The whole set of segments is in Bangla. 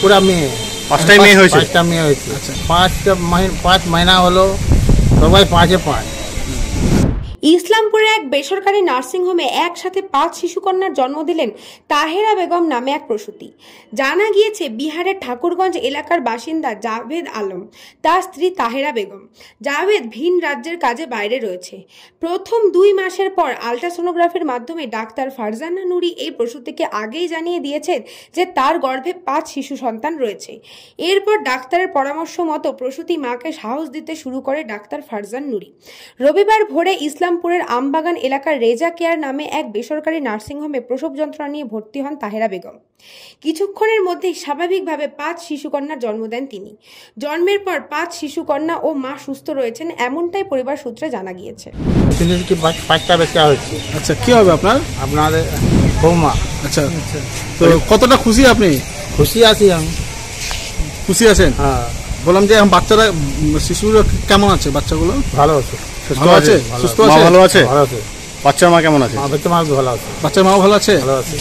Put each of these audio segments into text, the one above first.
पूरा মেয়ে, 5টাই মেয়ে হয়েছে। 5টা মেয়ে হয়েছে। আচ্ছা। 5 মহিনা হলো, সবাই 5-এ 5। ইসলামপুরে এক বেসরকারি নার্সিংহোমে একসাথে 5 শিশুকন্যার জন্ম দিলেন তাহেরা বেগম নামে এক প্রসূতি। জানা গিয়েছে বিহারের ঠাকুরগঞ্জ এলাকার বাসিন্দা জাভেদ আলম, তার স্ত্রী তাহেরা বেগম। জাভেদ ভিন রাজ্যের কাজে বাইরে রয়েছে। প্রথম 2 মাসের পর আলট্রাসোনোগ্রাফির মাধ্যমে ডাক্তার ফারজানা নুরি এই প্রসূতিকে আগেই জানিয়ে দিয়েছেন যে তার গর্ভে 5 শিশু সন্তান রয়েছে। এরপর ডাক্তারের পরামর্শ মতো প্রসূতি মাকে সাহস দিতে শুরু করে ডাক্তার ফারজান নুরি। রবিবার ভোরে ইসলামপুরের আমবাগান এলাকার রেজা কেয়ার নামে এক বেসরকারি নার্সিংহোমে প্রসব যন্ত্রণা নিয়ে ভর্তি হন তাহেরা বেগম। কিছুক্ষণের মধ্যেই স্বাভাবিকভাবে 5 শিশুকন্যার জন্ম দেন তিনি। জন্মের পর 5 শিশুকন্যা ও মা সুস্থ রয়েছেন, এমনটাই পরিবার সূত্রে জানা গিয়েছে। 5টা বাচ্চা হয়েছে। আচ্ছা, কি হবে আপনাদের বৌমা। আচ্ছা, তো কতটা খুশি আপনি? খুশি আছি আমি। খুশি আছেন? হ্যাঁ। বললাম যে বাচ্চারা, শিশুরা কেমন আছে? বাচ্চাগুলো ভালো আছে, ভালো আছে, সুস্থ আছে, ভালো আছে। বাচ্চার মা কেমন আছে? মা ভালো আছে। বাচ্চার মাও ভালো আছে? ভালো আছে।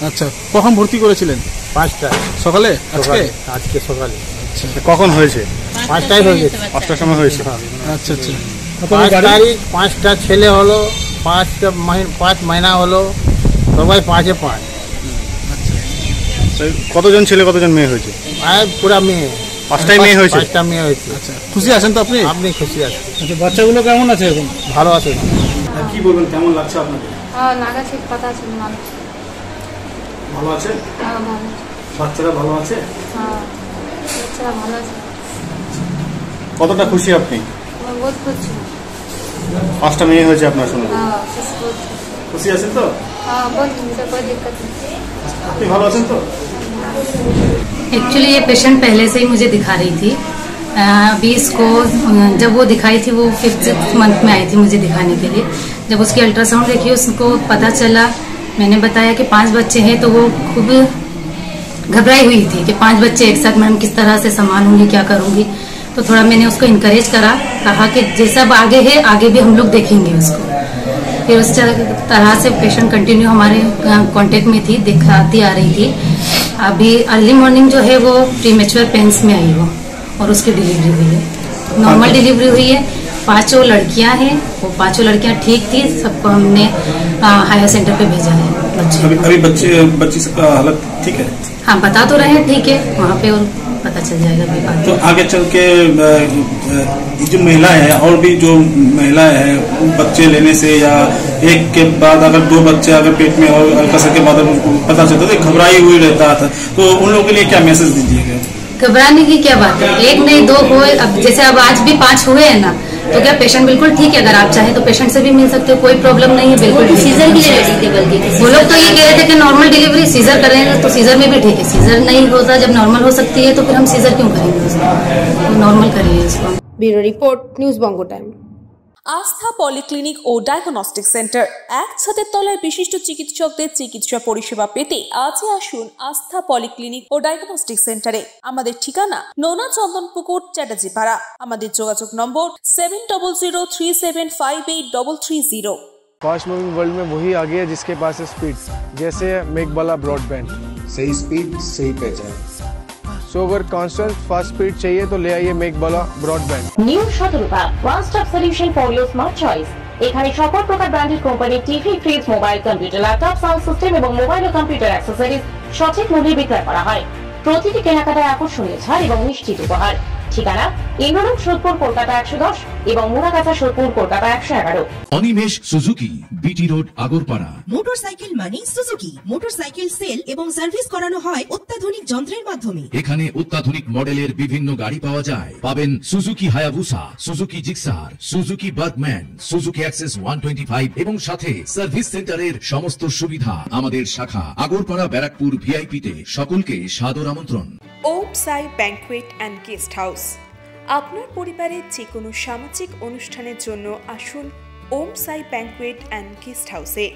আচ্ছা, কখন ভর্তি করেছিলেন? 5টা সকালে? আজকে সকালে। আচ্ছা, কখন হয়েছে? 5টায় হয়ে গেছে। 5টার সময় হয়েছে। আচ্ছা আচ্ছা। 5 তারিখ 5টা ছেলে হলো, 5 মহিনা হলো, সবাই 5-এ 5। কতজন ছেলে কতজন মেয়ে হয়েছে? পুরা মেয়ে, 5টাই মেয়ে হয়েছে। 5টা মেয়ে হয়েছে। আচ্ছা, খুশি আছেন তো আপনি? আপনি খুশি আছেন? আচ্ছা, বাচ্চাগুলো কেমন আছে এখন? ভালো আছে। কি বলবেন, কেমন লাগছে আপনাদের? লাগা ঠিক কথা আছে, ভালো আছে? ভালো। বাচ্চারা ভালো আছে? বাচ্চারা ভালো আছে। কতটা খুশি আপনি? বহুত খুশি। 5টা মেয়ে হয়েছে আপনার শুনে? খুশি আছেন তো? बहुत कोई दिक्कत नहीं। আপনি ভালো আছেন তো? एक्चुअली ये पेशेंट पहले से ही मुझे दिखा रही थी। अभी इसको जब वो दिखाई थी, वो 5th मंथ में आई थी मुझे दिखाने के लिए। जब उसकी अल्ट्रासाउंड देखी, उसको पता चला, मैंने बताया कि 5 बच्चे हैं, तो वो खूब घबराई हुई थी कि 5 बच्चे एक साथ मैम किस तरह से संभालूंगी, क्या करूंगी। तो थोड़ा मैंने उसको इनकरेज करा, कहा कि जैसा अब आगे है आगे भी हम लोग देखेंगे उसको। फिर उस तरह से पेशेंट कंटिन्यू हमारे कांटेक्ट में थी, दिखाती आ रही थी। अभी अर्ली मॉर्निंग जो है वो प्रीमेच्योर पेन्स में आई वो, और उसकी डिलीवरी हुई है। नॉर्मल डिलीवरी हुई है। 5 लड़कियां हैं, वो 5 लड़कियां ठीक थी। सबको हमने हायर सेंटर पे भेजा है। अभी बच्ची का हालत ठीक है? हाँ, बता तो रहे हैं ठीक है, वहाँ पे और पता चल जाएगा अभी बात। तो आगे चल के जो महिला है, और भी जो महिला है, बच्चे लेने से या एक के बाद अगर 2 बच्चे अगर पेट में और अल्ट्रासाउंड के बाद पता चलता तो घबराई हुई रहता था, तो उन लोगों के लिए क्या मैसेज दीजिएगा? घबराने की क्या बात है, 1 नहीं 2 हुए। अब जैसे अब आज भी 5 हुए हैं ना, तो क्या पेशेंट बिल्कुल ठीक है। अगर आप चाहें तो पेशेंट से भी मिल सकते हो, कोई प्रॉब्लम नहीं है, बिल्कुल। सीजर की बल्कि वो लोग तो ये कह रहे थे कि नॉर्मल डिलीवरी सीजर करेंगे, तो सीजर में भी ठीक है। सीजर नहीं होता, जब नॉर्मल हो सकती है तो फिर हम सीजर क्यों करेंगे उसको, तो नॉर्मल करिए इसको। Bureau report, news Bango time. Astha polyclinic ও ডায়াগনস্টিক সেন্টার, এক ছাদের তলায় বিশিষ্ট চিকিৎসকদের চিকিৎসা পরিষেবা পেতে আজই আসুন আস্থা পলিক্লিনিক ও ডায়াগনস্টিক সেন্টারে। আমাদের ঠিকানা নোনা চন্দনপুকুর, চ্যাটার্জিপাড়া। আমাদের যোগাযোগ নম্বর 7003758330। फास्ट मूविंग वर्ल्ड में वही आगे है जिसके पास है स्पीड, जैसे मेघबाला ब्रॉडबैंड। सही स्पीड, सही पहचान। सो अगर कांस्टेंट फास्ट स्पीड चाहिए तो ले आइए मेघबाला ब्रॉडबैंड। নিউ সতর্কতা, one stop solution for your smart choice. এখানে সকল প্রকার ব্র্যান্ডেড কোম্পানির TV, fridge, mobile, computer, laptop, sound system এবং মোবাইল ও কম্পিউটার অ্যাক্সেসরিজ সঠিক মূল্যে বিক্রয় করা হয়। প্রতিটি কেনাকাটায় আকর্ষণীয় ছাড় এবং নিশ্চিত উপহার। ঠিকানা ইন্দ্রনগর, সোদপুর, কলকাতা 110 এবং Muragachha, Sodepur, Kolkata 111। Animesh Suzuki, BT road, Agarpara. Motorcycle মানে সুজুকি। মোটরসাইকেল সেল এবং সার্ভিস করানো হয় অত্যাধুনিক যন্ত্রের মাধ্যমে। এখানে অত্যাধুনিক মডেলের বিভিন্ন গাড়ি পাওয়া যায়। পাবেন Suzuki Hayabusa, Suzuki Gixxer, Suzuki Bergman, Suzuki access 125 এবং সাথে সার্ভিস সেন্টারের সমস্ত সুবিধা। আমাদের শাখা আগরপাড়া, ব্যারাকপুর ভিআইপি তে। সকলকে সাদর আমন্ত্রণ। ওম সাই ব্যাংকুয়েট অ্যান্ড গেস্ট হাউস। আপনার পরিবারের যে কোনো সামাজিক অনুষ্ঠানের জন্য আসুন ওম সাই ব্যাংকুয়েট অ্যান্ড গেস্ট হাউসে।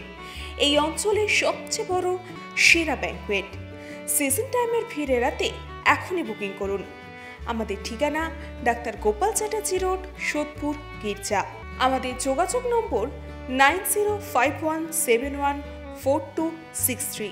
এই অঞ্চলের সবচেয়ে বড় সেরা ব্যাংকুয়েট। সিজন টাইমের ভিড় এড়াতে এখনই বুকিং করুন। আমাদের ঠিকানা ডাক্তার গোপাল চ্যাটার্জি রোড, সোদপুর, গির্জা। আমাদের যোগাযোগ নম্বর 9051714263।